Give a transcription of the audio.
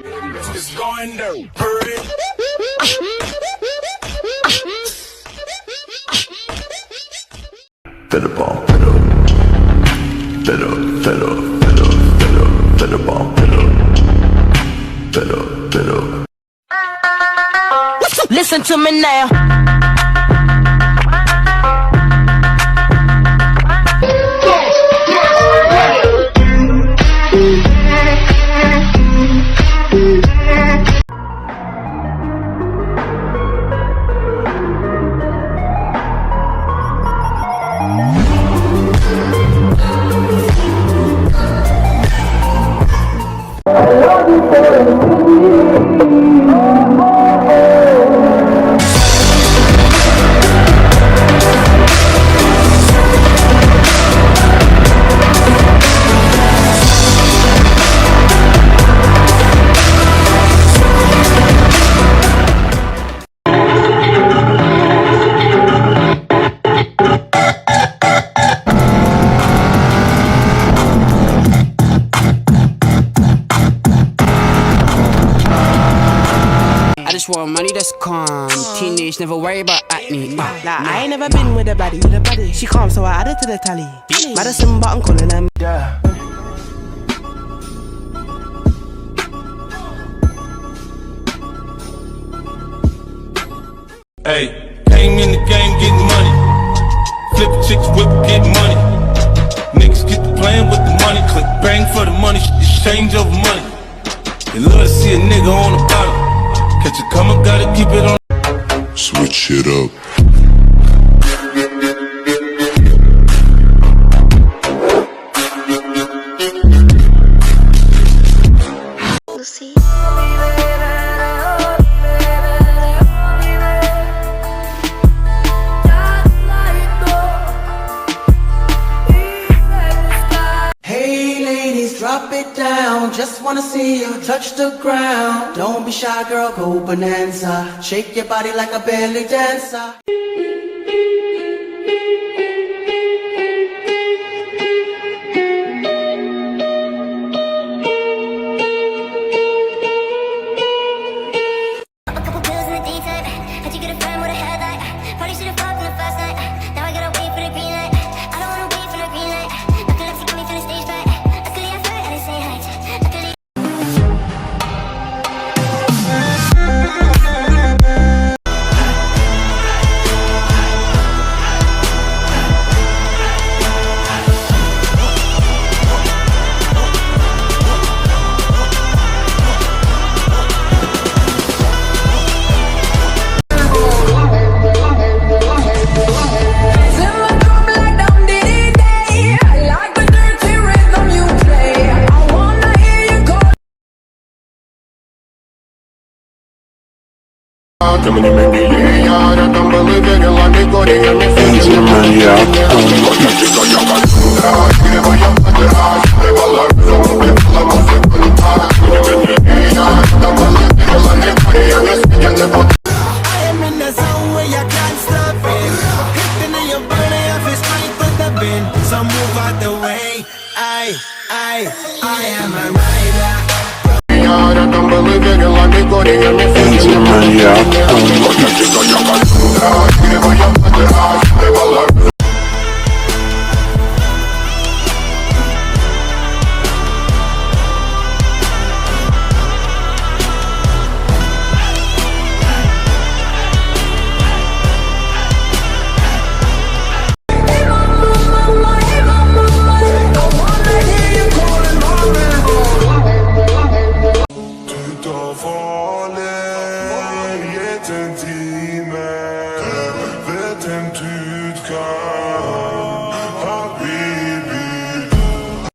It's going down. Hurry. Better bomb, better bomb, better. Listen to me now. I just want money that's calm. Teenage, never worry about acne. I ain't never been with a baddie. She calm, so I added to the tally. Madison, but I'm calling them. Yeah. Hey, came in the game getting money. Flip chicks, whip, get money. Niggas get to playing with the money. Click bang for the money, exchange over money. You love to see a nigga on the bottom. Catch a coming, gotta keep it on. Switch it up. Lucy. Hey ladies, drop it down. Just wanna see you touch the ground. Don't be shy, girl, go bonanza. Shake your body like a belly dancer. A couple pills in the daytime. How'd you get a friend with a headlight? Probably should've fucked in the first night. Now I gotta wait for the green light. I don't wanna wait for the green light. Epilepsy got me feeling stage fright. Luckily I flirt and I say hi. Luckily. Money out.